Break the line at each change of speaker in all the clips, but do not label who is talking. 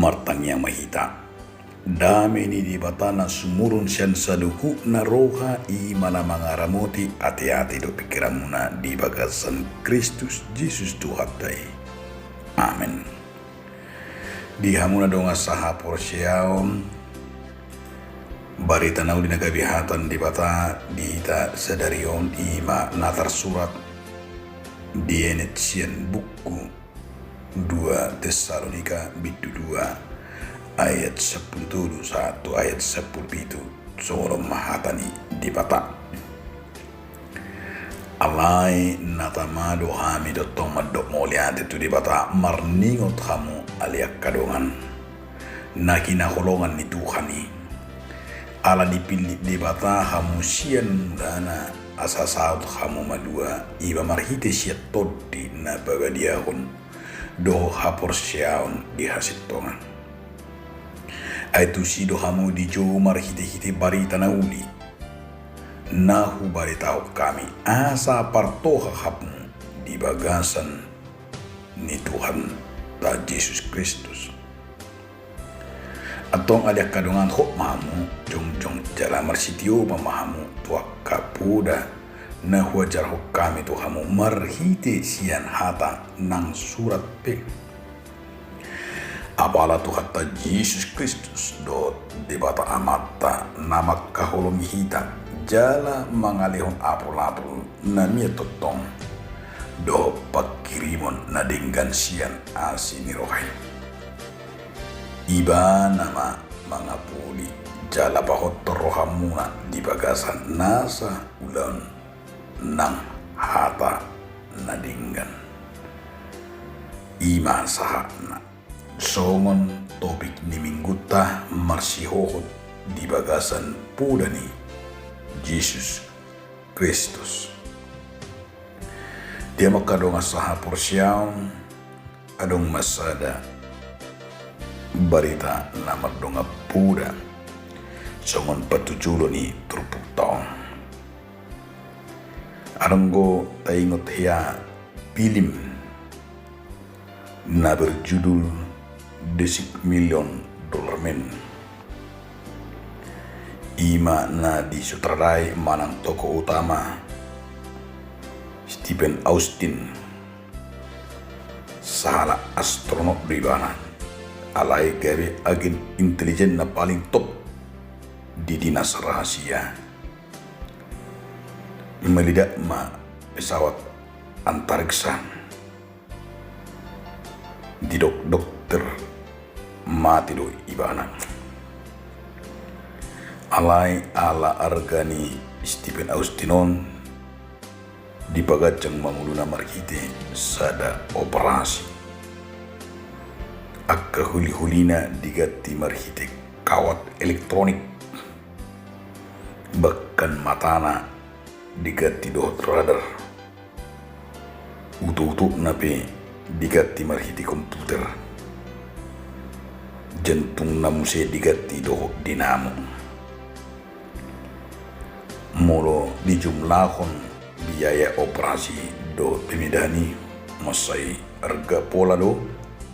martangnya mahita. Dame ni di batana sumurun sian saduku na roha i mana mangaramoti ati-ati do pikiramuna di bagasan Kristus Yesus Tuhan dai. Amen. Di hamuna donga saha porsiaon barita nau di nagabihatan di bata di ita sadarion ima natar surat di enetian buku 2 Tesalonika bidu 2 ayat 10 1 ayat 10 itu soro mahatani di bata alai natamado hamido tomado moliante tu di bata marningot kamu aliak kadongan nakina holongan ni Tuhani ala dipilih di bata kamu sian dana asasaut kamu madua iba marhite siat todi na bagadiahon do hapor siaon di hasitongan aitu sido hamu di jo marhite-hite barita nauli nahu baritau kami asa partoha hapmu di bagasan ni Tuhan ta Yesus Kristus atong aliak kadongan hok mahamu jong jala marsitio mamahamu tua kapuda na huajar hok kami tuhamu marhite sian hata nang surat pe apala Tuhan ta Yesus Kristus do debata amata namak kaholong hita jala mangalihon apul-apul na mia totong do pakirimon na denggan sian asini rohay iba nama mga puli jala bahot rohamuna di bagasan nasa ulan nang hata na denggan ima sahana songon topik ni mingguta marsihohot di bagasan pudani Yesus Kristus. Dia makadong asaha porsiyaon adong masada barita na magdonga puda songon patujulo ni turpuk taon. Aranggo taingot hiya pilim na berjudul $10 million men ima na disutradarai manang tokoh utama Stephen Austin salah astronot ribana alai gawe agen intelijen na paling top di dinas rahasia melidak ma pesawat antariksa di dokter mati do ibana alai ala argani Stephen Austinon di pagacang mamuluna marhite sada operasi akka huli-hulina digati marhite kawat elektronik bahkan matana digati dohot radar utu-utu nape digati marhite komputer jantung namuse digati dohot dinamo molo dijumlahon biaya operasi do pemidani masai harga pola do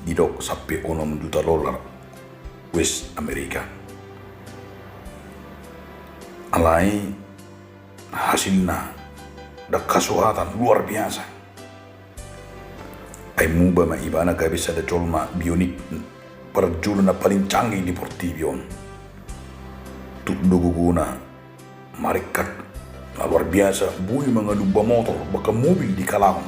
didok sampai $6 juta West Amerika alai hasilna da kasuatan luar biasa ay muba ma ibana ka bisa da colma bionik perjulan na paling canggih di Portivion tuk duguguna marikat na luar biasa bui mga lubba motor baka mobil di kalahon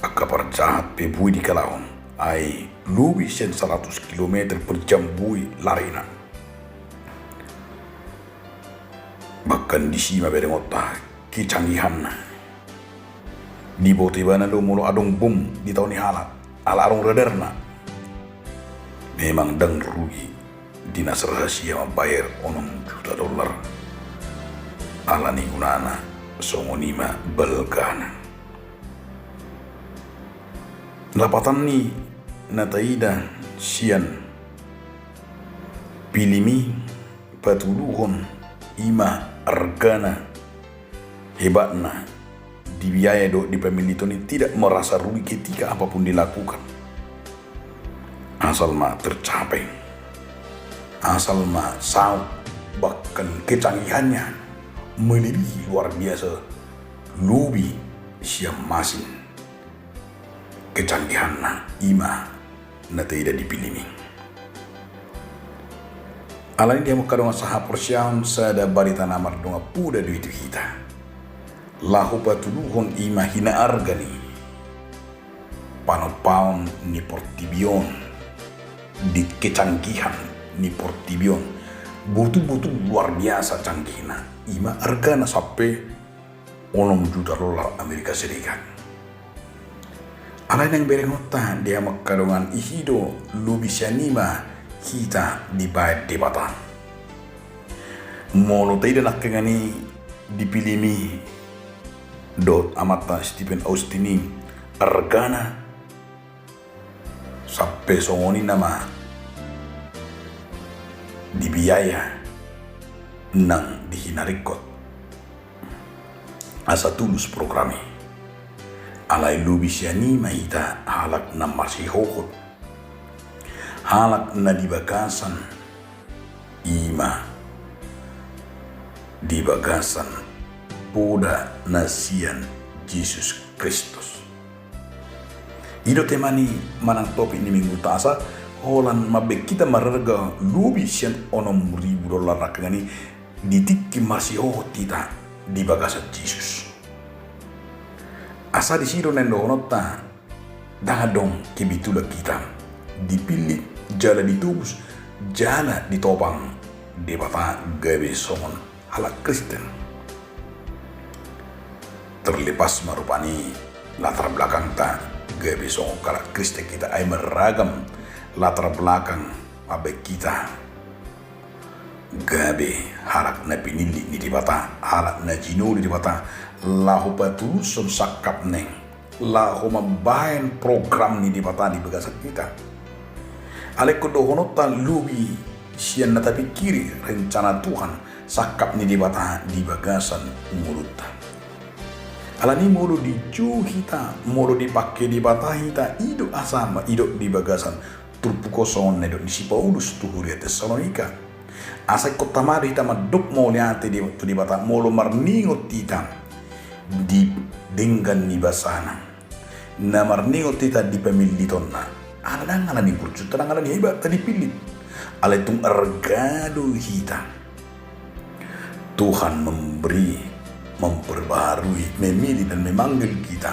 akka parjahat pe bui di kalahon ay luwi sen 100 km per jam bui larina bahkan di sima bere ngota kicanggihan di botibana lo mulo adong bom di tahun halat ala arong radarna memang dang rugi dinas rahasia membayar $6 juta ala ni gunana songonima belgana lapatan ni nataida sian pilimi patuluhon ima argana hebatna di biaya do di pemilih ini tidak merasa rugi ketika apapun dilakukan asal ma tercapai, asal ma saut bahkan kecanggihannya melebihi luar biasa lubi siam masin kecanggihan na ima na tidak dipilih. Alani dia makadonga saha porsiam sada barita namar donga puda duit kita. Lahu patuluhon ima hina argani. Panopaon ni portibion di kecanggihan ni portibion butuh luar biasa canggihna. Ima argana sampai 6 juta dolar Amerika Serikat. Alani yang berengotan dia makadongan ihido lubisyanima kita dibayar di bata. Molo tayo na kengani dipilih mi dot amata Stephen Austin argana sampai songoni nama dibiaya nang dihinarikot asa tulus programi alay lubis yani mahita halak na masihokot halak na dibagasan ima dibagasan puda nasian Yesus Kristus. Ido temani manang topi ni minggu tasa holan mabek kita mararga lubi sian $6,000 rakangani ditikki masih tita dibagasan Yesus. Asa di siro nendo honota dangadong kibitula kita dipilih jala ditubus jala ditopang di bata gawe songon halak Kristen terlepas marupani latar belakang ta gawe songon halak Kristen kita ay meragam latar belakang abe kita gawe halak na pinili ni di bata halak na jinuli di bata lahu patuluson sakap neng lahu mabayan program ni di bata di bagasan kita. Aleko dohonota lubi sian nata pikiri rencana Tuhan sakap ni di bagasan mulutta. Alani mulu dicu hita, mulu dipakai di bata hita, ido asama, ido di bagasan turpu kosong nedo di si Paulus tuhuri Tesalonika. Asai kota mari hita maduk mau liate di bata, mulu marningot hita di dengan ni basana. Na marningot hita di pemilitonna. Ada ngalan kurcut, ada ngalan hebat tadi pilih. Aletung ergado hita. Tuhan memberi, memperbarui, memilih dan memanggil kita,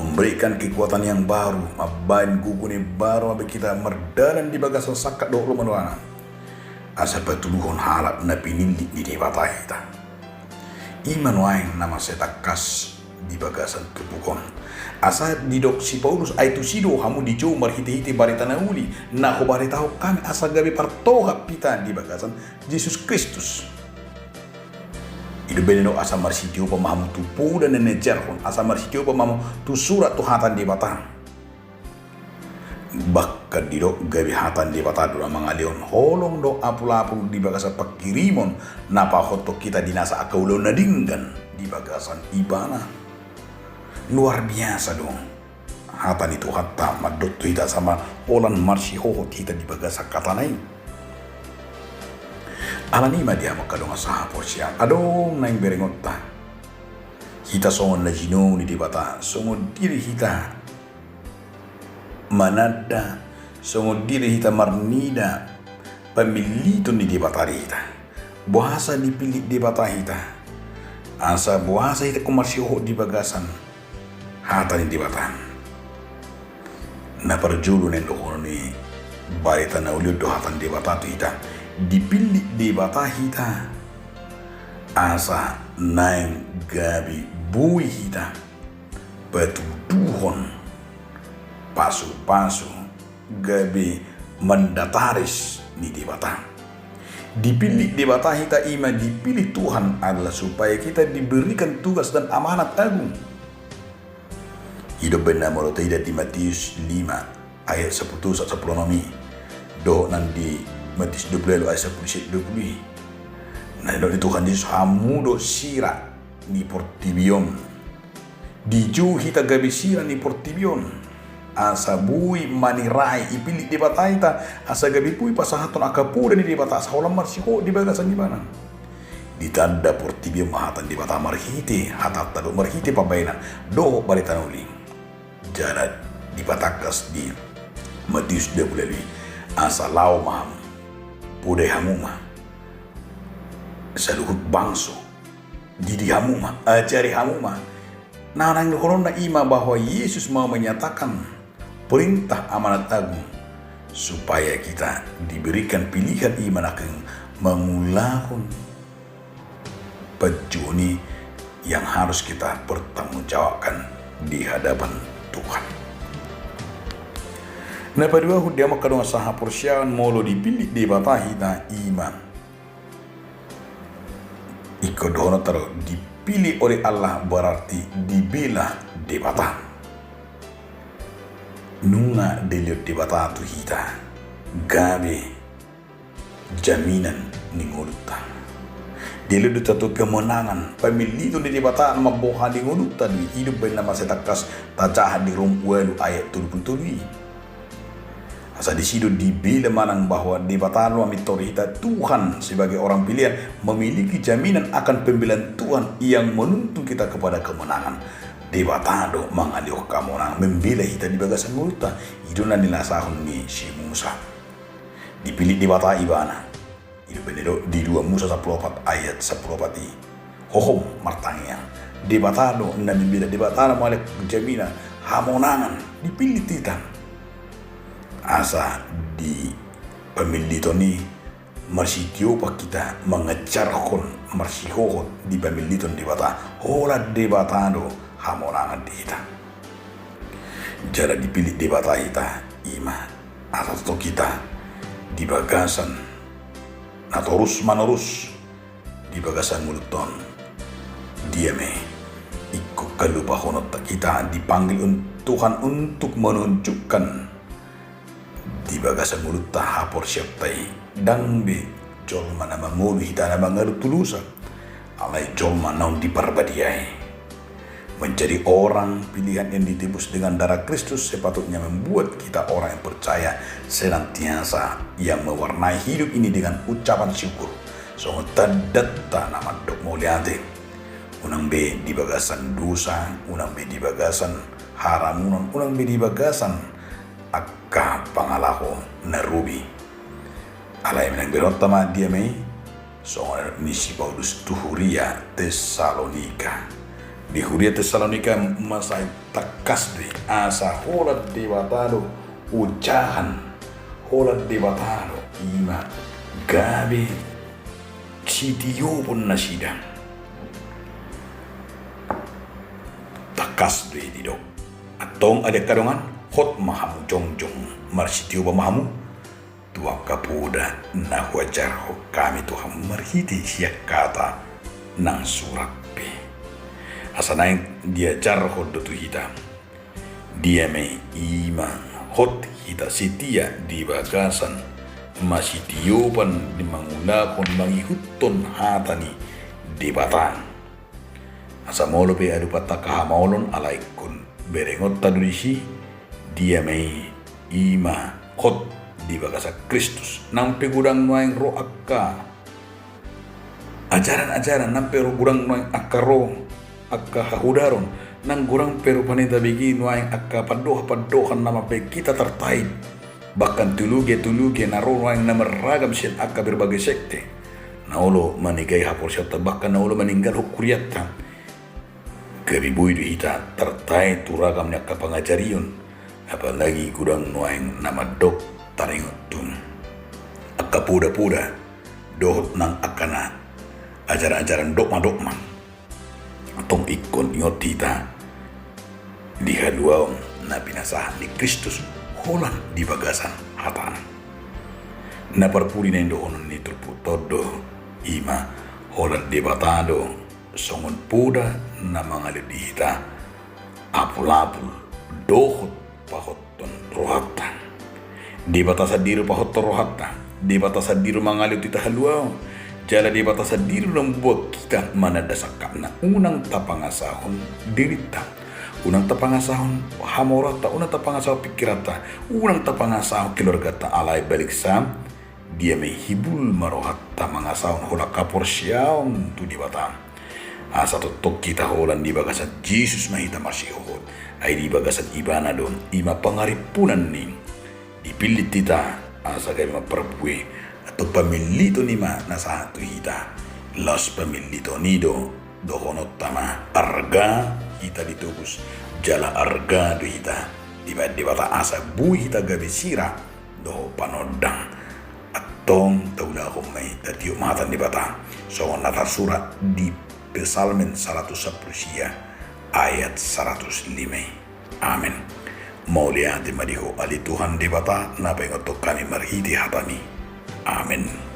memberikan kekuatan yang baru, mabain gugune baru, abe kita merdanan di bagasan sakat doh manuana. Asa patuluhon halak na pinili di bata hita. Iman wain nama setakas di bagasan tupukon. Asa didok si Paulus ay tusido hamu di jo marhiti-hiti barita na uli na ko baritaho kami asa gabi partoha pita di bagasan Jesus Kristus. Ido beneno asa marsitio pamahamu tupu dan nenejarhon asa marsitio pamahamu tu surat tu hatan di batang. Bakka didok gabi hatan di batang dura mangalion holong do apul-apul di bagasan pakirimon napa hotok kita dinasa akaulo nadinggan di bagasan ibana. Luar biasa dong. Hatan itu hatta madot kita sama olan marsi hohot kita di bagasa katanai. Alani dia makadong asaha porsiang. Adong naing berengotta. Kita songon na jino ni di bata. Songon diri kita manada. Songon diri kita marnida. Pemilito ni di bata kita. Buhasa dipilih di bata kita. Asa buhasa kita kumarsi hohot di bagasan. Hatan di batan na parjulu nendo ni barita na uliod do hatan di bata hita dipilih di bata hita asa naing gabi bui hita patuduhon pasu-pasu gabi mandataris ni di bata dipilih di bata hita ima dipilih Tuhan adalah supaya kita diberikan tugas dan amanat agung. Hidup benar menurut tidak di Matius 5 ayat 10 sampai 10 nami. Do nanti Matius 20 ayat 10 20. Nah do Tuhan Yesus hamu do sira ni portibion. Di jauh kita gabi sira ni portibion. asa bui manirai ipili di bataita asa gabi pui pasahaton akapu dan di bata saholam marsiko di bagasan di mana ditanda portibio mahatan di bata marhiti hatat tado marhiti pabaina do baritanuli jalan di batakas di Matius 25 asa lau maham pudai hamuma saluhut bangso jadi hamuma ajari hamuma narang kolon na ima bahwa Yesus mau menyatakan perintah amanat agung supaya kita diberikan pilihan iman akan mengulakun pejuni yang harus kita pertanggungjawabkan di hadapan Tuhan. Nah pada waktu dia makan saha persyawan molo dipilih di batahita iman. Ikut dono taruh dipilih oleh Allah berarti dibela di batah. Nunga dilihat di batah tu kita gabe jaminan ningulutan. Dia lu satu kemenangan pemilih itu di bataan maboha di nguduk tadi hidup benar masa takas tajah di rumpualu ayat 27 asa di situ dibela manang bahwa di bataan mitorita Tuhan sebagai orang pilihan memiliki jaminan akan pembelaan Tuhan yang menuntun kita kepada kemenangan di batado mengalih kemenangan membela kita di bagasan multa itu nanti nasahun ni si Musa dipilih di bata ibana itu benar di 2 Musa 14 ayat 14 hohom martangnya di batado nabi bila di batado malek jamina hamonangan dipilih titan asa di pemilih toni marsitio pak kita mengejar kon marsiho di pemilih ton di bata hola di batado hamonangan kita jara dipilih di bata kita ima atau kita di bagasan na terus menerus di bagasan muluton dia ikut kalupa honot kita dipanggil Tuhan untuk menunjukkan di bagasan mulut tahapor siaptai dan be jolma nama mulu hita nama ngaru tulusan alai jolma naun diparbadiai menjadi orang pilihan yang ditebus dengan darah Kristus sepatutnya membuat kita orang yang percaya senantiasa yang mewarnai hidup ini dengan ucapan syukur. So tadatta nama dok muliate. Unang be di bagasan dosa, unang be di bagasan haramunan, unang be di bagasan akka pangalaho narubi. Alay menang berotama dia may so misi Paulus tuhuria Tesalonika. Di Huria Tesalonika masai takas di asa holat di batado ucahan holat di batado ima gabi sitiyo pun nasidang takas di didok atong ada kadongan hot mahamu jongjong marsitiyo ba mahamu tua kapuda na wajar ho kami Tuhan marhiti siya kata nang surat pe asa naik dia jar hot tu hitam dia may iman hot hita sitia di bagasan masih tiopan di mangulakon mangihuton hatani di batang asa molo pe adu pataka maulon alaikun berengot tadurisi dia may ima hot di bagasa Kristus nampe gudang nuaing ro akka ajaran-ajaran nampe ro gudang nuaing akka ro akka hahudaron nang gurang pero panita bigi nuaing akka padoh-padohan nama pe kita tertaib bahkan tuluge naro nuaing nama ragam siat akka berbagai sekte naulo manigai hapor siata bahkan naulo meninggal hukuriatta kebibui di hita tertaib turagam akka pangajarion apalagi gurang nuaing nama dok taringutun akka puda-puda dohot nang akana ajaran-ajaran dokma atong ikon ingot tita di haluaw na pinasahan ni Kristus holan di bagasan hatanan na parpuri na indoon ni turputodo ima holan di batado songon puda na mga lidita apul-apul dohot pahoton rohata di batasa diro pahoton rohata di batasa diro mga lidita haluaw jala di batasan diri membuat kita manadasakkan na unang tapangasahon dirita unang tapangasahon hamorata, unang tapangasahon pikirata, unang tapangasahon keluarga alay balik sa dia menghibul marohat tamangasahon hola kaporsyaon tu di bata. Asa totok kita holan di bagasan Jesus mahita marsihot ay di bagasan ibana don ima pangaripunan ni dipilit kita asa kay maperpue atau pamilito ni ma nasa hatu hita los pamilito nido dokonot tama arga kita ditubus jala arga do hita di bata asa bui hita gabi sira do panodang atong taula ko may tatiyo matan di bata so natar surat di Psalmen 110 ayat 105. Amin. Maulia di mariho ali Tuhan di bata na pengotok kami marhiti hatami. Amin.